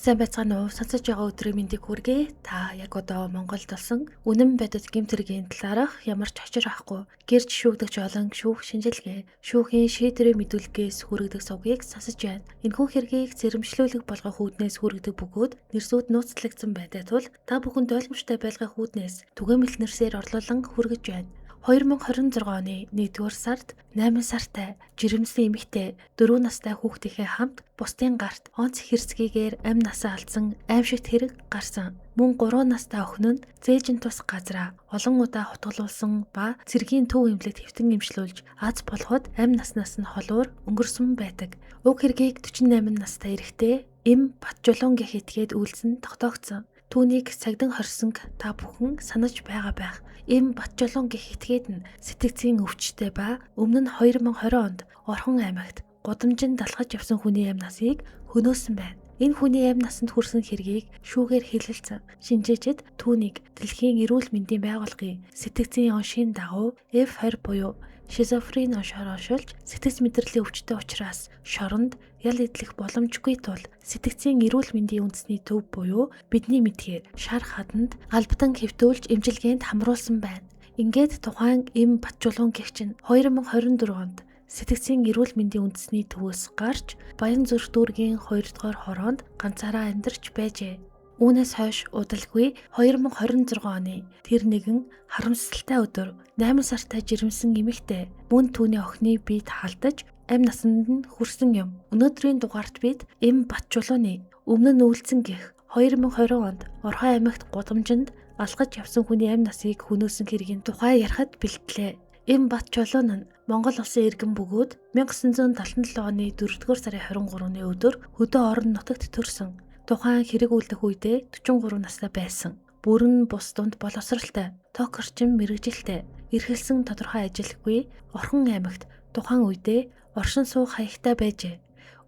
Сайн байцгаана уу? Сонсож байгаа өдрийн мэндийг хүргэе. Та яг одоо Монголд болсон үнэн бодит гэмтэргийн талаарх ямар ч очир авахгүй гэрч шүүгдэгч олон шүүх шинжилгээ, шүүхийн шийдвэрийн мэдүүлгээс хүргэдэг сувгийг сонсож байна. Энэхүү хэргийг зэрэмшлүүлэг болгох үүднээс хүргэдэг бөгөөд нэрсүүд нууцлагдсан байдаг тул та бүхэнд ойлгомжтой байлгах үүднээс түгээмэл нэрсээр орлуулан хүргэж байна. 2026 оны 1-р сард 8 сартай жирэмсэн эмэгтэй 4 настай хүүхдийнхээ хамт бусдын гарт онц хэрцгийгээр амь насаа алдсан аимшигт хэрэг гарсан. Мөн 3 настай охин нь зээжин тус газраа олон удаа хутгалуулсан ба цэргийн төв эмнэлэгт хэвтэн эмчлүүлж аз болоход амь наснаас нь холуур өнгөрсөн байдаг. Уг хэргийг 48 настай эрэгтэй Эм Батжулуун гэх этгээд үйлсэн тогтоогдсон. Түүнийг цагдан хорсонг та бүхэн санаж байгаа байх. Эм Батжулуун гэх этгээд нь сэтгцийн өвчтэй ба өмнө нь 2020 онд Орхон аймагт гудамжинд далгаж явсан хүний амь насыг хөнөөсөн байна. Энэ хүний амь насанд хүрсэн хэргийг шүүгээр хэлэлцэн. Шинжээчид түүнийг Дэлхийн эрүүл мэндийн байгууллагын сэтгцийн оншийн дагуу F20 буюу шизофрен оншоор оншилж сэтгц мэдрэлийн өвчтөй учраас шоронд ял идлэх боломжгүй тул сэтгцийн эрүүл мэндийн үндэсний төв буюу бидний мэдхээр шар хаданд албатан хэвтүүлж эмчилгээнд хамруулсан байна. Ингээд тухайн Эм Батжулуун гэгч нь 2024 онд сэтгцийн эрүүл мэндийн үндэсний төвөөс гарч Баянзүрх дүүргийн 2 дугаар хороонд ганцаараа амьдарч байжээ. Үүнээс хойш удалгүй 2026 оны тэр нэгэн харамсалтай өдөр 8 сартай жирэмсэн эмэгтэй мөн түүний охины биед халдаж амь насанд нь хүрсэн юм. Өнөөдрийн дугаарт бид Эм Батжулууны өмнө нь үйлцэн гэх 2020 онд Орхон аймагт гудамжинд алгаж явсан хүний амь насыг хөнөөсөн хэргийн тухай ярихад бэлтлээ. Эм Батжулуун нь Монгол улсын иргэн бөгөөд 1977 оны 4-р сарын 23-ны өдөр Хөдөө орон нутагт төрсөн. Тухайн хэрэг үлдэх үедээ 43 настай байсан. Бүрэн бус дунд боловсралтай, ток орчин мэрэгжилтэй, эрхэлсэн тодорхой ажилгүй Орхон аймагт тухайн үедээ оршин суух хаягтай байжээ.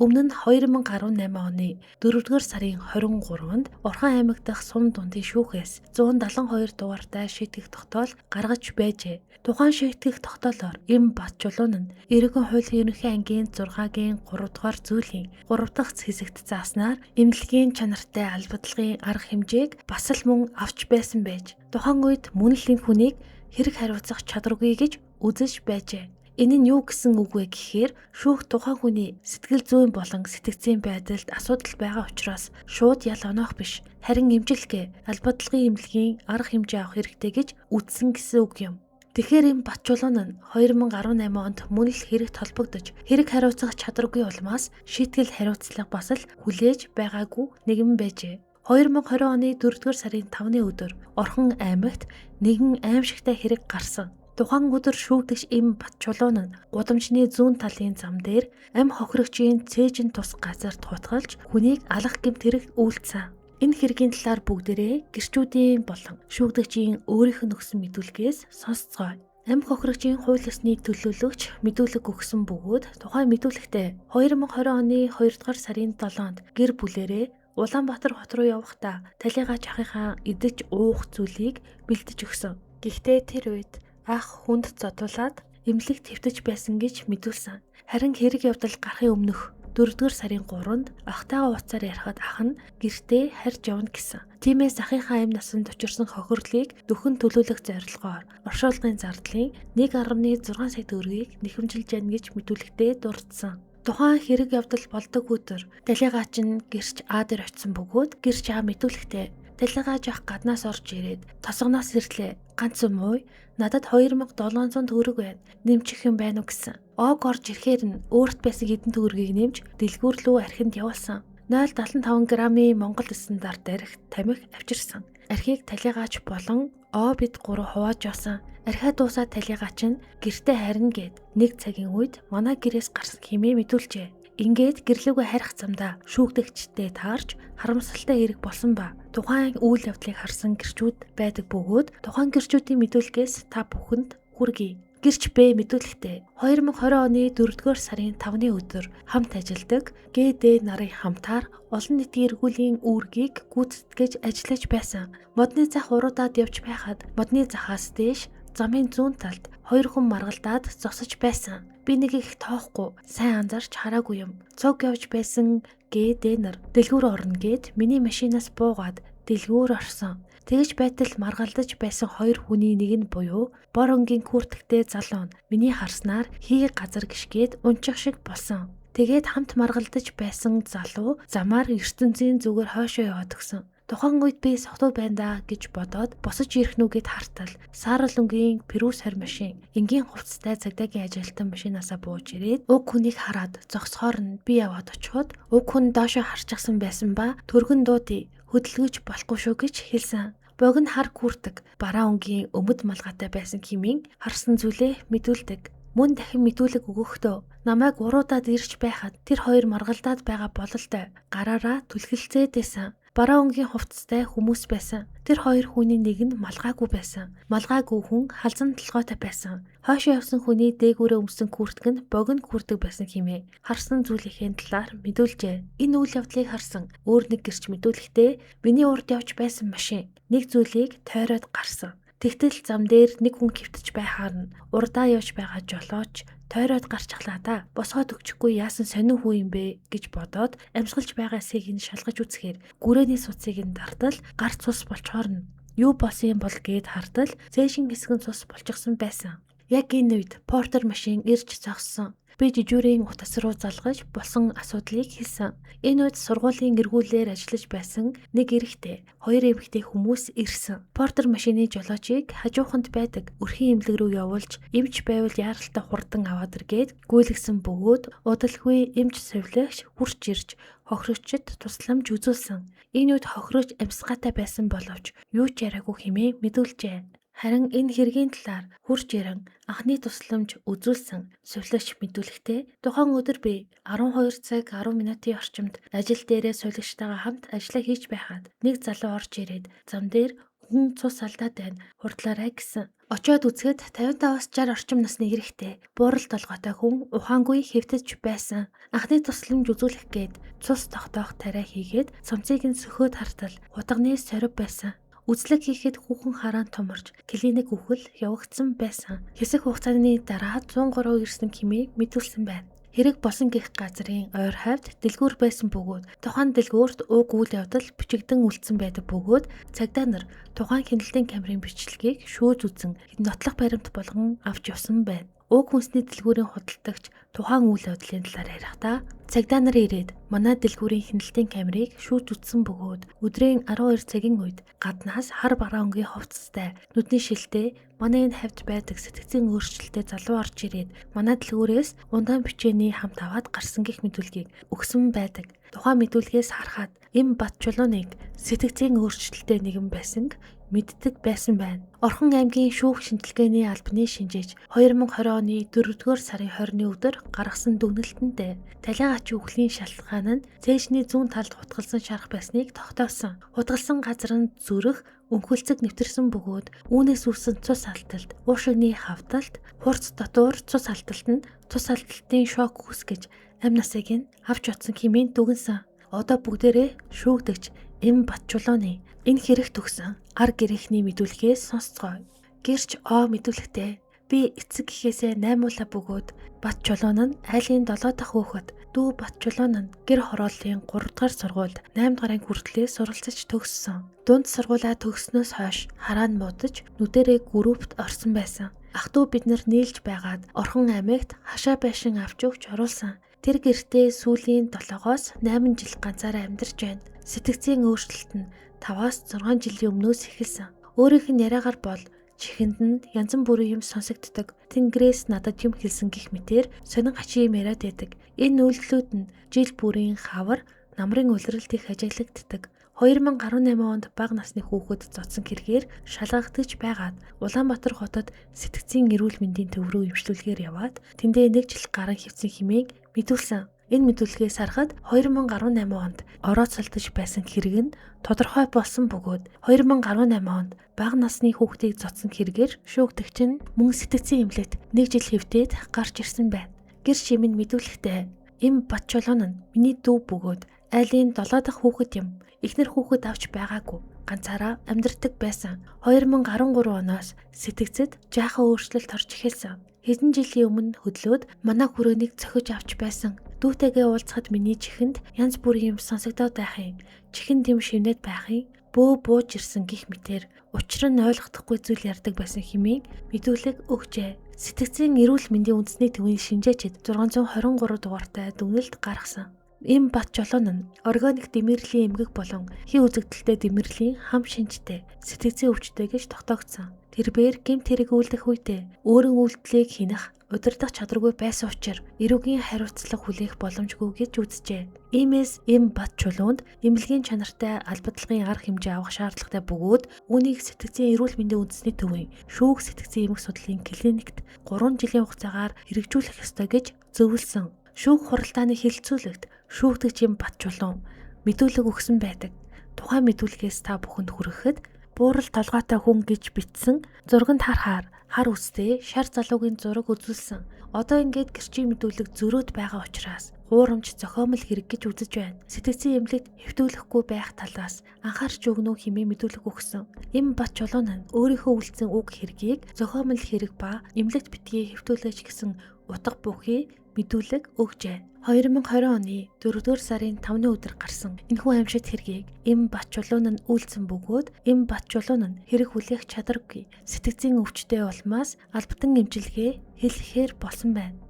Өмнө нь 2018 оны 4-р сарын 23-нд Орхон аймаг дахь сум дундын шүүхээс 172 дугаартай шийтгэх тогтоол гаргаж байжээ. Тухайн шийтгэх тогтоолоор Эм Батжулуун нь Иргэн хуулийн ерөнхий ангийн 6-гийн 3 дугаар зүйлийн 3 дахь хэсэгт зааснаар эмнэлгийн чанартай албадлагын арга хэмжээг бас л мөн авч байсан байж тухайн үед мөн л энэ хүнийг хэрэг хариуцах чадваргүй гэж үзэж байжээ. Энэ нь юу гэсэн үг вэ гэхээр шүүх тухайн хүний сэтгэл зүйн болон сэтгцийн байдалд асуудал байгаа учраас шууд ял оноох биш, харин эмчилгээ, албадлагын эмнэлгийн арга хэмжээ авах хэрэгтэй гэж үзсэн гэсэн үг юм. Тэгэхээр Эм Батжулуун нь 2018 онд мөн л хэрэг толбогдож, хэрэг хариуцах чадваргүй улмаас шийтгэл хариуцлага бас л хүлээж байгаагүй нэгэн байжээ. 2020 оны 4-р сарын 5-ны өдөр Орхон аймагт нэгэн аимшигтай хэрэг гарсан. Тухайн өдөр шүүгдэгч Эм Батжулуун нь гудамжны зүүн талын зам дээр амь хохирогчийн цээжин тус газарт хутгалж хүнийг алах гэмт хэрэг үйлдсэн. Энэ хэргийн талаар бүгдээрээ гэрчүүдийн болон шүүгдэгчийн өөрийнх нь өгсөн мэдүүлгээс сонсцгоо. Амь хохирогчийн хууль ёсны төлөөлөгч мэдүүлэг өгсөн бөгөөд тухайн мэдүүлэгтээ 2020 оны 2 дугаар сарын 7-нд гэр бүлэрээ Улаанбаатар хот руу явахдаа талигач ахыхаа идэж уух зүйлийг бэлдэж өгсөн. Гэхдээ тэр үед ах хүнд зодуулаад эмнэлэгт хэвтэж байсан гэж мэдүүлсэн. Харин хэрэг явдал гарахын өмнөх 4-р сарын 3-нд ахтайгаа уулзаар ярихад ах нь гэртээ харж явна гэсэн. Тиймээс ахынхаа амь насанд учирсан хохирлыг дөхөн төлөөлөх зорилгоор оршуулгын зардлын 1.6 сая төгрөгийг нэхэмжилж яана гэж мэдүүлэгтээ дурдсан. Тухайн хэрэг явдал болдог өдөр талигач нь гэрч А дээр очисон бөгөөд гэрч А мэдүүлэгтээ талигач ах гаднаас орж ирээд тосгоноос ирлээ. Ганц мууй надад 2700 төгрөг байна. Нэмчих юм байна уу гэсэн. Ог орж ирэхээр нь өөрт байсан хэдэн төгрөгийг нэмж дэлгүүр рүү архинд явуулсан. 0.75 грамын Монгол стандарт архи тамхи авчирсан. Архийг талигач болон бид 3 хувааж явсан. Архиа дуусаад талигач нь гэртээ харина гэд 1 цагийн үед манай гэрээс гарсан хэмээн мэдүүлжээ. Ингээд гэрлүүгээ харих замдаа шүүгдэгчтэй таарч харамсалтай хэрэг болсон ба тухайн үйл явдлыг харсан гэрчүүд байдаг бөгөөд тухайн гэрчүүдийн мэдүүлгээс та бүхэнд хүргэе. Гэрч Б мэдүүлэхдээ 2020 оны 4-р сарын 5-ны өдөр хамт ажилдаг ГД нарын хамтаар олон нийтийн эргүүлийн үүргийг гүйцэтгэж ажиллаж байсан. Модны зах уруудаад явж байхад модны захаас дээш замын зүүн талд 2 хүн маргалдаад зогсож байсан. Би нэг их тоохгүй, сайн анзарч хараагүй юм. Цог явж байсан Дэнер дэлгүүр орно гэд миний машинаас буугаад дэлгүүр орсон. Тэгж байтал маргалдаж байсан 2 хүний нэг нь буюу бор өнгийн күртэгтэй залуу нь миний харснаар хий газар гიშгээд унчих шиг болсон. Тэгээд хамт маргалдаж байсан залуу замаар ертөнцийн зүгээр хойшоо яваад өгсөн. Тухайн үед би согтуу байна даа гэж бодоод босож ирэх нүгэд хартал Саарал өнгийн Перус 20 машин энгийн хувцастай цагдаагийн ажилтан машинаасаа бууж ирээд уг хүнийг хараад зогсохоор нь би яваад очиход уг хүн доошоо харчихсан байсан ба төргөн дуудий хөдөлгөж болохгүй шүү гэж хэлсэн. Богино хар күртэг бараа өнгийн өмд малгайтай байсан хэмээн харсан зүйлээ мэдүүлдэг. Мөн дахин мэдүүлэг өгөхдөө намайг уруудаад ирж байхад тэр 2 маргалдаад байгаа бололтой гараараа түлхэлцээд байсан. Бараа өнгийн хувцастай хүмүүс байсан. Тэр 2 хүний нэг нь малгайгүй байсан. Малгайгүй хүн халзан толгойтой байсан. Хойшоо явсан хүний дээгүүрээ өмсөн күртэг нь богино күртэг байсан хэмээн харсан зүйлийнхээ талаар мэдүүлжээ. Энэ үйл явдлыг харсан өөр нэг гэрч мэдүүлэхдээ миний урд явж байсан машин нэг зүйлийг тойроод гарсан. Тэгтэл зам дээр нэг хүн хөвтөж байхаар нь урдаа явж байгаа жолооч тойроод гарчихлаа да. Босгоод өгчихгүй яасан сонин хүн юм бэ гэж бодоод амьсгалж байгаа эсэхийг нь шалгаж үзэхээр гүрээний суцыг нь дартал гарт цус болчоор нь юу болсон юм бол гэд хартал цээшин хэсэг нь цус болчихсон байсан. Яг энэ үед портер машин ирж зогссон. Би жижүүрийн утас руу залгаж болсон асуудлыг хэлсэн. Энэ үед сургуулийн эргүүлээр ажиллаж байсан нэг эрэгтэй, 2 эмэгтэй хүмүүс ирсэн. Портер машины жолоочийг хажууханд байдаг өрхийн эмнэлэг рүү явуулж эмч байвал яаралтай хурдан аваад иргээд гүйлгсэн бөгөөд удалгүй эмч совилогч хурж ирж хохирогчд тусламж үзүүлсэн. Энэ үед хохирогч амьсгаатай байсан боловч юу ч яриагүй хэмээн мэдүүлжээ. Харин энэ хэргийн талаар хурж ирэн анхны тусламж үзүүлсэн сувилагч мэдүүлэхдээ тухайн өдөр би 12 цаг 10 минутын орчимд ажил дээрээ сувилагчтайгаа хамт ажиллаа хийж байхад нэг залуу орж ирээд зам дээр хүн цус алдаад байна. Хурдлаарай гэсэн. Очоод үзэхэд 55-аас 60 орчим насны эрэгтэй буурал толгойтой хүн ухаангүй хэвтэж байсан. Анхны тусламж үзүүлэх гээд цус тогтоох тариа хийгээд цомцыг нь сөхөөд хартал хутганы сорив байсан. Үзлэг хийхэд хүүхэн хараан томорж клиник өгөхөл явагдсан байсан. Хэсэг хугацааны дараа 103 ирсэн хэмээн мэдүүлсэн байна. Хэрэг болсон гэх газрын ойр хавьд дэлгүүр байсан бөгөөд тухайн дэлгүүрт уг үйл явдал бичигдэн үлдсэн байдаг бөгөөд цагдаа нар тухайн хяналтын камерын бичлэгийг шүүж үзэн нотлох баримт болгон авч явсан байна. Уг хүнсний дэлгүүрийн худалдагч тухайн үйл явдлын талаар ярихдаа цагдаа нар ирээд манай дэлгүүрийн хяналтын камерыг шүүж үзсэн бөгөөд өдрийн 12 цагийн үед гаднаас хар бараа өнгийн хувцастай нүдний шилтэй манай энэ хавьд байдаг сэтгцийн өөрчлөлттэй залуу орж ирээд манай дэлгүүрээс ундаан бичээний хамт аваад гарсан гэх мэдүүлгийг өгсөн байдаг. Тухайн мэдүүлгээс харахад эм бат чулууныг сэтгцийн өөрчлөлттэй нэгэн байсан мэддэг байсан байна. Орхон аймгийн шүүх шинжилгээний албаны шинжээч 2020 оны 4-р сарын 20-ны өдөр гаргасан дүгнэлтэндээ Талиан ачийн үхлийн шалтгаан нь цээжний зүүн талд хутгалсан шарх байсныг тогтоосон. Хутгалсан газар нь зүрх өнхөлцөг нэвтэрсэн бөгөөд үүнээс үүссэн цус алдалт, уушигны хавталт, хурц дотуур цус алдалт нь цус алдалтын шок үүсгэж амь насыг нь авч утсан хэмээн дүгнсэн. Одоо бүгдээрээ шүүгдэгч эм бат чулууны энэ хэрэгт өгсөн ар гэрээхний мэдүүлгээс сонсцгоо. Гэрч мэдүүлэхдээ би эцэг гэхээсээ 8 уулаа бөгөөд бат чулуун нь айлын 7 дахь хүүхэд дүү бат чулуун нь гэр хорооллын 3 дахь сургуульд 8 дахь курслээ суралцаж төгссөн. Дунд сургуулаа төгснөөс хойш хараа нь муудаж нүдэрээ группт орсон байсан. Ах トゥ бид нар нийлж байгаад Орхон аймагт хашаа байшин авч өгч оруулсан. Тэр гэртээ сүүлийн 7-оос 8 жил ганцаараа амьдарч байна. Сэтгцийн өөрчлөлт нь 5-аас 6 жилийн өмнөөс эхэлсэн. Өөрийнх нь яриагаар бол чихэнд нь янз бүрийн юм сонсогддог. Тэнгэрээс надад юм хэлсэн гих мэтэр сонин гачи юм яриад байдаг. Энэ үйлдэлүүд нь жил бүрийн хавар, намрын улиралд их ажиглагддаг. 2018 онд бага насны хүүхэд цоцсон хэрэгээр шалгагдаж байгаад Улаанбаатар хотод сэтгцийн эрүүл мэндийн төв рүү эмчилгээгээр яваад тэндээ 1 жил гарan хөвсөн хэмээн мэдүүлсэн. Энэ мэдүүлгээс харахад 2018 онд орооцолдож байсан хэрэг нь тодорхой болсон бөгөөд 2018 онд бага насны хүүхдийг цоцсон хэрэгээр шүүгдэгч нь мөн сэтгцийн эмнэлэгт 1 жил хэвтээд гарч ирсэн байна. Гэр шимэн мэдүүлэхдээ эм бат чулуун нь миний дүү бөгөөд айлын 7 дахь хүүхэд юм. Эхнэр хүүхэд авч байгаагүй. Ганцаараа амьдардаг байсан. 2013 оноос сэтгцэд жаахан өөрчлөлт орж эхэлсэн. Хэдэн жилийн өмнө хөдлөөд манай хүрээнийг цохиж авч байсан. Дүүтэйгээ уулзахад миний чихэнд янз бүрийн юм сонсогдоод байхын. Чихэн тэм шивнээд байхын. Бөө бууж ирсэн гих мэтэр учир нь ойлгохдохгүй зүйл ярьдаг байсан хэмээн мэдүүлэг өгчээ. Сэтгцийн эрүүл мэндийн үндэсний төвийн шинжээчид 623 дугаартай дүгнэлт гаргасан. Им бат жолоон нь органик дэмэрлийн эмгэг болон хий үзэгдэлтэй дэмэрлийн хам шинжтэй сэтгцийн өвчтэй гэж тогтоогдсон. Тэрбээр гэмт хэрэг үйлдэх үедээ өөрийн үйлдэлийг хянах удирдах чадваргүй байсан учраас эрүүгийн хариуцлага хүлээх боломжгүй гэж үзжээ. Иймээс им бат чулуунд эмнэлгийн чанартай албадлагын арга хэмжээ авах шаардлагатай бөгөөд үүнийг сэтгцийн эрүүл мэндийн үндэсний төвийн шүүх сэтгцийн эмгэг судлалын клиникт 3 жилийн хугацаагаар хэрэгжүүлэх ёстой гэж зөвлөсөн. Шүүх хуралдааны хэлэлцүүлэгт шүүгдэгч им бат чулуун мэдүүлэг өгсөн байдаг. Тухайн мэдүүлгээс та бүхэнд хүрэхэд буурал толгойтой хүн гэж бичсэн зурганд харахаар хар үстэй шар залуугийн зураг үзүүлсэн. Одоо ингээд гэрчийн мэдүүлэг зөрөөд байгаа учраас хуурамч зохиомл хэрэг гэж үзэж байна. Сэтгцийн эмнэлэгт хэвтүүлэхгүй байх талаас анхаарч өгнө хэмээн мэдүүлэг өгсөн. Им бат чулуун нь өөрийнхөө үлдсэн үг хэргийг зохиомл хэрэг ба эмнэлэгт битгий хэвтүүлэгч гэсэн утга бүхий мэдүүлэг өгжээ. 2020 оны 4-р сарын 5-ны өдөр гарсан энэхүү аимшигт хэргийг им бат чулуун нь үйлдсэн бөгөөд им бат чулуун нь хэрэг хүлээх чадваргүй сэтгцийн өвчтөй улмаас албатан эмчилгээ хэлэхээр болсон байна.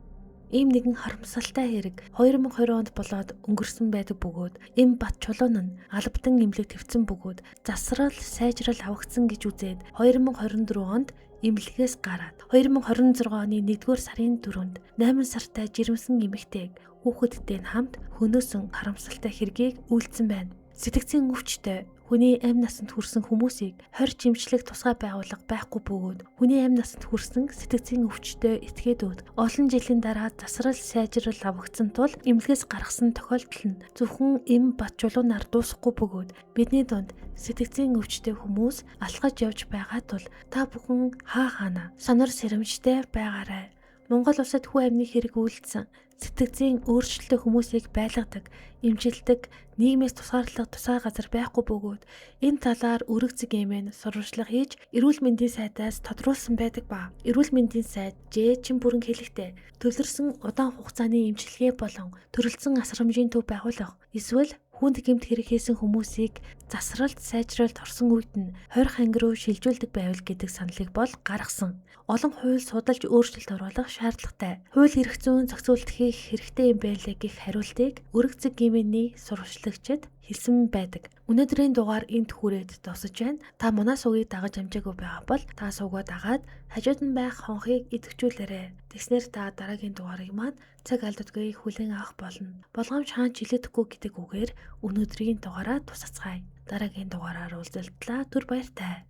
Ийм нэгэн харамсалтай хэрэг 2020 онд болоод өнгөрсөн байдаг бөгөөд им бат чулуун нь албатан эмнэлэгт хэвтсэн бөгөөд засрал сайжрал авагдсан гэж үзээд 2024 онд эмнэлгээс гараад 2026 оны 1-р сарын 4-нд 8 сартай жирэмсэн эмэгтэйг хүүхэдтэй нь хамт хөнөөсөн харамсалтай хэргийг үйлдсэн байна. Сэтгцийн өвчтөй хүний амь насанд хүрсэн хүмүүсийг хорж эмчлэх тусгай байгууллага байхгүй бөгөөд хүний амь насанд хүрсэн сэтгцийн өвчтөй этгээдүүд олон жилийн дараа засрал сайжрал авагдсан тул эмнэлгээс гаргасан тохиолдол нь зөвхөн им бат чулуунаар дуусахгүй бөгөөд бидний дунд сэтгцийн өвчтөй хүмүүс алхаж явж байгаа тул та бүхэн хаана сонор сэрэмжтэй байгаарай. Монгол улсад хүү амны хэрэг үйлдсэн сэтгцийн өөрчлөлтөй хүмүүсийг байлгадаг, эмчилдэг, нийгмээс тусгаарлах тусгай газар байхгүй бөгөөд энэ талаар өрөг зэг эмээн сурвалжлага хийж эрүүл мэндийн сайдаас тодруулсан байдаг ба эрүүл мэндийн сайд чин бүрэн хэлэхдээ төлөрсөн удаан хугацааны эмчилгээ болон төрөлцсөн асрамжийн төв байгуулах эсвэл хүнд гэмт хэрэг хийсэн хүмүүсийг засралт сайжралт орсон үед нь 20 анги руу шилжүүлдэг байвал гэдэг саналыг бол гаргасан. Олон хууль судалж өөрчлөлт оруулах шаардлагатай. Хууль эрх зүйн зохицуулт хийх хэрэгтэй юм байлаа гэх хариултыг өрөг зэг гэмээний сурвалжлагчид хэлсэн байдаг. Өнөөдрийн дугаар энд хүрээд дуусаж байна. Та манай сувгийг дагаж амжаагүй байгаа бол та сувгаа дагаад хажууд нь байх хонхыг идэвхжүүлээрэй. Тэгснээр та дараагийн дугаарыг маань цаг алддаггүй хүлээн авах болно. Болгоомж хаан жилэдэхгүй гэдэг үгээр өнөөдрийн дугаараа тусацгаая. Дараагийн дугаараар уулзалтлаа. Түр баяртай.